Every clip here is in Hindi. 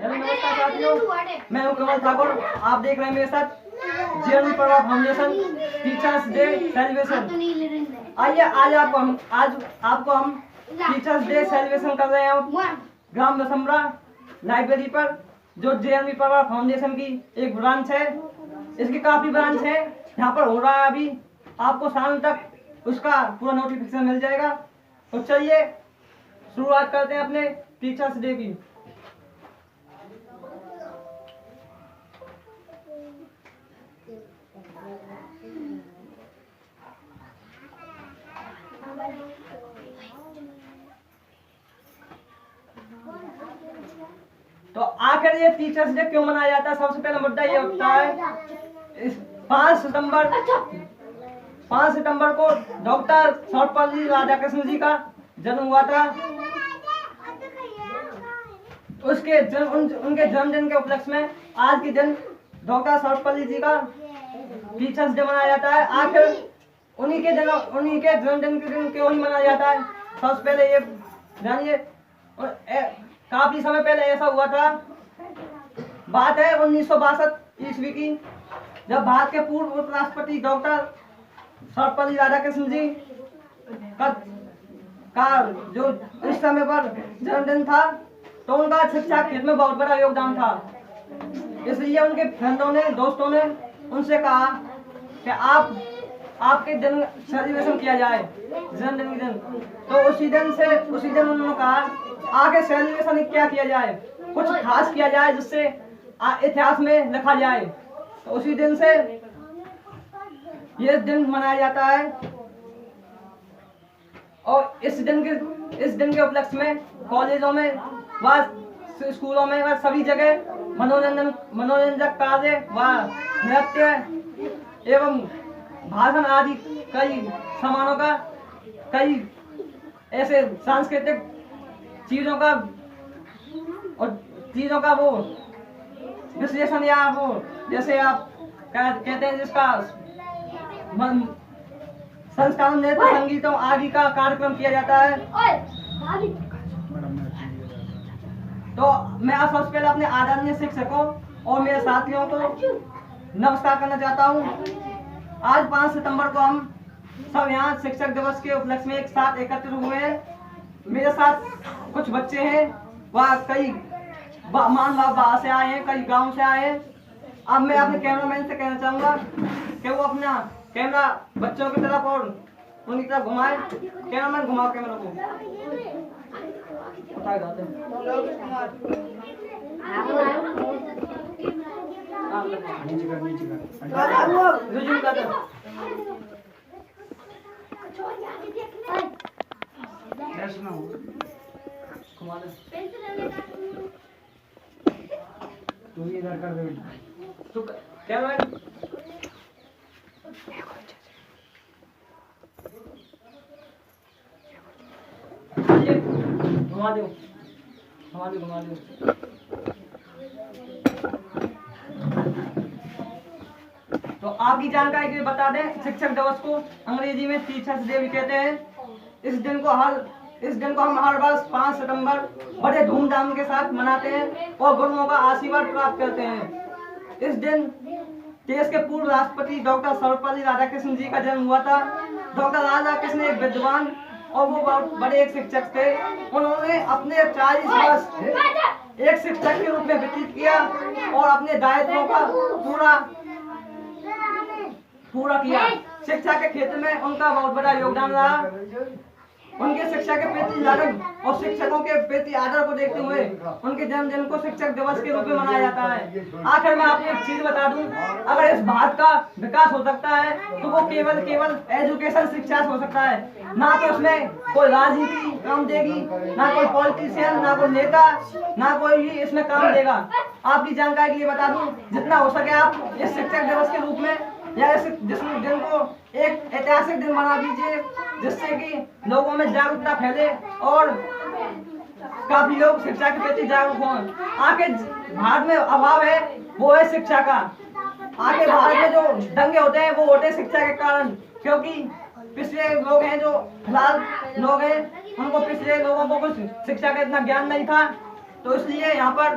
नमस्कार साथियों, मैं हूं कमल ठाकुर। आप देख रहे हैं मेरे साथ JNV Prabha foundation teachers day celebration. आइए आज आपको हम टीचर्स डे सेलिब्रेशन कर रहे हैं ग्राम दसमरा लाइब्रेरी पर, जो जेएनवी प्रभा फाउंडेशन की एक ब्रांच है। इसकी काफी ब्रांच है, यहाँ पर हो रहा है। अभी आपको शाम तक उसका पूरा नोटिफिकेशन मिल जाएगा। तो चलिए शुरुआत करते हैं अपने टीचर्स डे की। तो आखिर ये टीचर्स डे क्यों मनाया जाता है? सबसे पहला मुद्दा ये होता है, 5 सितंबर को डॉक्टर सर्वपल्ली राधाकृष्णन जी का जन्म हुआ था। उनके जन्मदिन के उपलक्ष्य में आज के दिन डॉक्टर सर्वपल्ली जी का टीचर्स डे मनाया जाता है। आखिर उन्हीं के जन्मदिन के दिन क्यों नहीं मनाया जाता है? सबसे पहले ये जानिए। काफी समय पहले ऐसा हुआ था, बात है 1962 ईस्वी की, जब भारत के पूर्व उपराष्ट्रपति डॉक्टर सर्वपल्ली राधाकृष्णन जी का जो इस समय पर जन्मदिन था, तो उनका शिक्षा क्षेत्र में बहुत बड़ा योगदान था। इसलिए उनके फ्रेंडों ने, दोस्तों ने उनसे कहा कि आपके दिन सेलिब्रेशन किया जाए, जन्मदिन के दिन। तो उसी दिन उन्होंने कहा आगे सेलिब्रेशन क्या किया जाए, कुछ खास किया जाए जिससे इतिहास में लिखा जाए। तो उसी दिन से ये दिन मनाया जाता है। और इस दिन के उपलक्ष्य में कॉलेजों में व स्कूलों में व सभी जगह मनोरंजक कार्य व नृत्य एवं भाषण आदि कई समारोह का, कई ऐसे सांस्कृतिक चीजों का वो विश्लेषण, या वो जैसे आप कहते हैं जिसका संस्कार, नृत्य, संगीतों आदि का कार्यक्रम किया जाता है। तो मैं सबसे पहले अपने आदरणीय शिक्षकों और मेरे साथियों को नमस्कार करना चाहता हूँ। आज 5 सितंबर को हम सब यहाँ शिक्षक दिवस के उपलक्ष्य में एक साथ एकत्रित हुए हैं। मेरे साथ कुछ बच्चे हैं, वह कई बाहर से आए हैं, कई गांव से आए हैं। अब मैं अपने कैमरामैन से कहना चाहूँगा कि वो अपना कैमरा बच्चों की तरफ और उनकी तरफ घुमाए। कैमरामैन घुमाओ कैमरा को। उठाए जाते हैं। तू इधर कर दे। तो कैमरामैन घुमा दो। तो आपकी जानकारी के लिए बता दें, शिक्षक दिवस को अंग्रेजी में टीचर्स डे भी कहते हैं। इस दिन को हम हर वर्ष 5 सितंबर बड़े धूमधाम के साथ मनाते हैं और गुरुओं का आशीर्वाद प्राप्त करते हैं। इस दिन देश के पूर्व राष्ट्रपति डॉक्टर सर्वपल्ली राधाकृष्णन जी का जन्म हुआ था। डॉक्टर राधाकृष्णन एक विद्वान और वो बहुत बड़े एक शिक्षक थे। उन्होंने अपने 40 वर्ष एक शिक्षक के रूप में व्यतीत किया और अपने दायित्वों का पूरा किया। शिक्षा के क्षेत्र में उनका बहुत बड़ा योगदान रहा। उनके शिक्षा के प्रति लगन और शिक्षकों के प्रति आदर को देखते हुए उनके जन्मदिन को शिक्षक दिवस के रूप में मनाया जाता है। आखिर मैं आपको एक चीज बता दूं, अगर इस भारत का विकास हो सकता है तो वो केवल एजुकेशन, शिक्षा से हो सकता है। ना तो उसमें कोई राजनीति काम देगी, ना कोई पॉलिटिशियन, ना कोई नेता, ना कोई भी इसमें काम देगा। आपकी जानकारी के लिए बता दूं, जितना हो सके आप इस शिक्षक दिवस के रूप में या इस दिन को एक ऐतिहासिक दिन बना दीजिए, जिससे कि लोगों में जागरूकता फैले और काफी लोग शिक्षा के प्रति जागरूक हों। आगे भारत में अभाव है, वो है शिक्षा का। आगे भारत में जो दंगे होते हैं वो होते हैं शिक्षा के कारण, क्योंकि पिछले लोग हैं, जो फिलहाल लोग हैं, उनको पिछले लोगों को कुछ शिक्षा का इतना ज्ञान नहीं था तो इसलिए यहाँ पर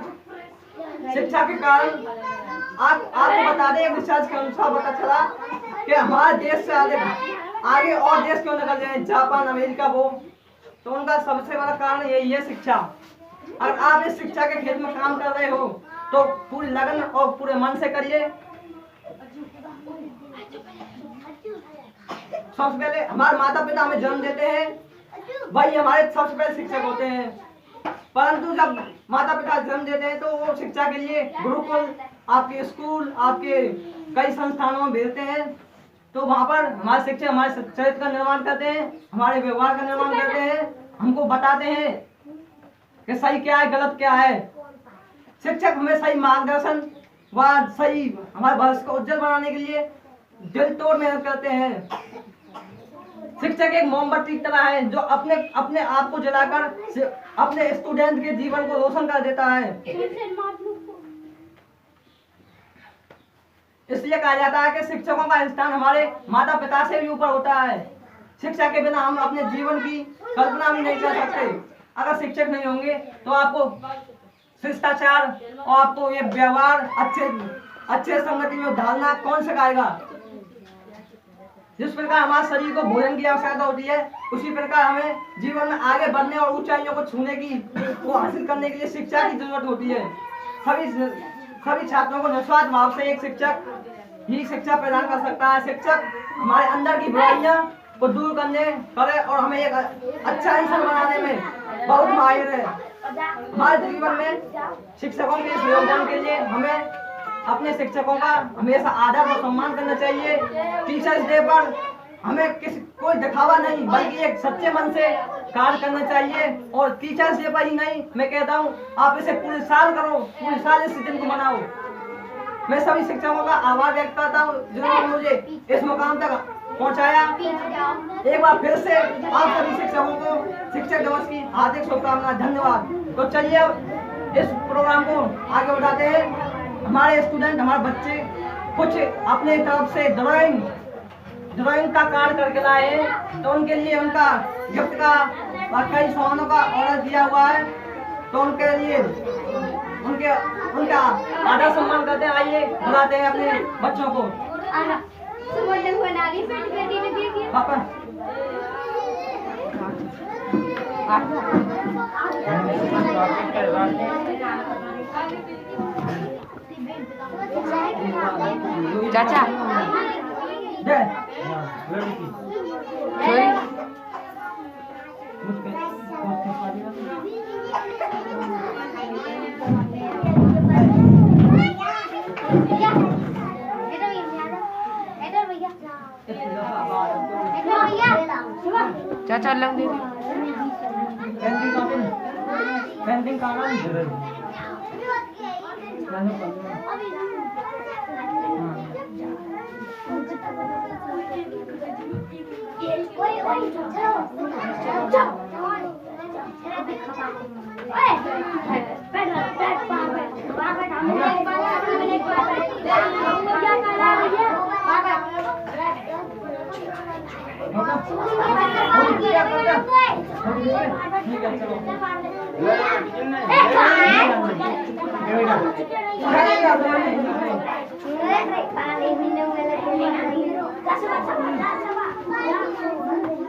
शिक्षा के कारण आपको बता दें, एक रिसर्च के अनुसार पता चला कि हमारे देश से आगे और देश क्यों निकल जाए, जापान, अमेरिका, वो, तो उनका सबसे बड़ा कारण यही है शिक्षा। अगर आप इस शिक्षा के क्षेत्र में काम कर रहे हो तो पूरी लगन और पूरे मन से करिए। सबसे पहले हमारे माता पिता हमें जन्म देते हैं, वही हमारे सबसे पहले शिक्षक होते हैं, परंतु जब माता पिता जन्म देते हैं तो वो शिक्षा के लिए गुरुकुल, आपके स्कूल, आपके कई संस्थानों में भेजते हैं। तो वहाँ पर हमारे शिक्षक हमारे चरित्र का निर्माण करते हैं, हमारे व्यवहार का निर्माण करते हैं, हमको बताते हैं कि सही क्या है, गलत क्या है। शिक्षक हमें सही मार्गदर्शन व सही हमारे भविष्य को उज्जवल बनाने के लिए दिल तोड़ मेहनत करते हैं। शिक्षक एक मोमबत्ती की तरह है जो अपने आप को जलाकर अपने स्टूडेंट के जीवन को रोशन कर देता है। इसलिए कहा जाता है कि शिक्षकों का स्थान हमारे माता पिता से भी ऊपर होता है। शिक्षा के बिना हम अपने जीवन की कल्पना भी नहीं कर सकते। अगर शिक्षक नहीं होंगे तो आपको शिष्टाचार और आपको ये व्यवहार अच्छे संगति में ढालना कौन सिखाएगा। जिस प्रकार हमारे शरीर को भोजन की आवश्यकता होती है, उसी प्रकार हमें जीवन में आगे बढ़ने और ऊंचाइयों को छूने की को हासिल करने के लिए शिक्षा की जरूरत होती है। सभी छात्रों को निस्वार्थ भाव से एक शिक्षक ही शिक्षा प्रदान कर सकता है। शिक्षक हमारे अंदर की बुराइयां को दूर करे और हमें एक अच्छा इंसान बनाने में बहुत माहिर है। हमारे जीवन में शिक्षकों के इस योगदान के लिए हमें अपने शिक्षकों का हमेशा आदर और सम्मान करना चाहिए। टीचर्स डे पर हमें कोई दिखावा नहीं बल्कि एक सच्चे मन से कार्य करना चाहिए। और टीचर्स डे पर ही नहीं, मैं कहता हूँ आप इसे पूरे साल करो, पूरे साल इस दिन को मनाओ। मैं सभी शिक्षकों का आभार व्यक्त करता हूँ जिन्होंने मुझे इस मुकाम तक पहुँचाया। एक बार फिर से आप सभी शिक्षकों को शिक्षक दिवस की हार्दिक शुभकामनाएं, धन्यवाद। तो चलिए इस प्रोग्राम को आगे बढ़ाते हैं। हमारे स्टूडेंट, हमारे बच्चे कुछ अपने तरफ से ड्राइंग का कार्य करके लाए हैं, तो उनके लिए उनका गिफ्ट का और कई सामानों का ऑर्डर दिया हुआ है, तो उनके लिए उनका आदर सम्मान करते हैं। आइए बुलाते हैं अपने बच्चों को। पापा चाचा चाचा लग दे पेंटिंग का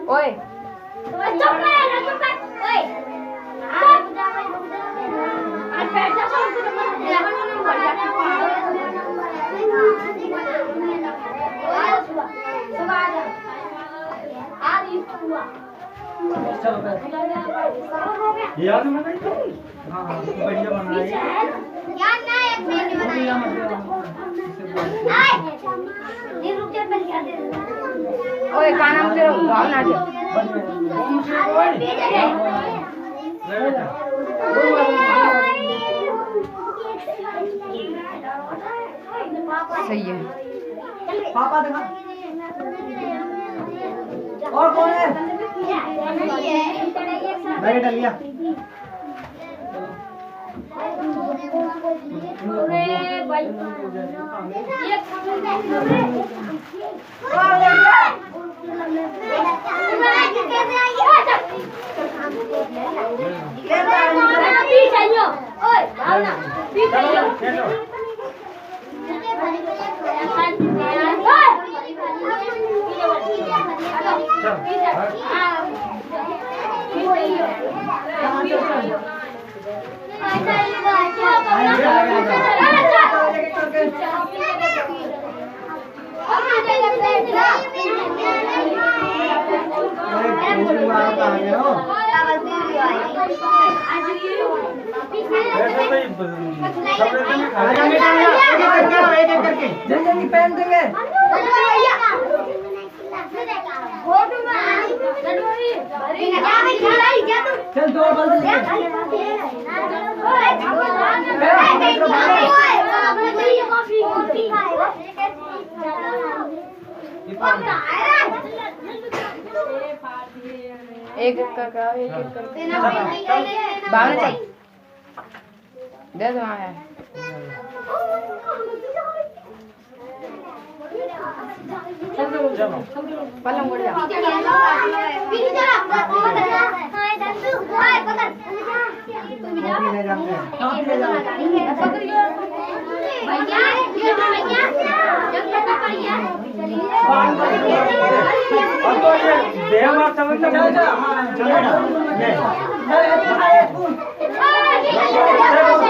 ओए याद में नहीं। हाँ बढ़िया बनाई याद ना एक महीने बनाई ओए का नाम तेरा गाँव ना जा सही है। पापा देखा और कौन है? बैग डालिया पीछे जल्दी पहन देंगे। चल दो बल्ब एक एक करके भावना चाहिए दे दो आया पलंग उड़ जा चलो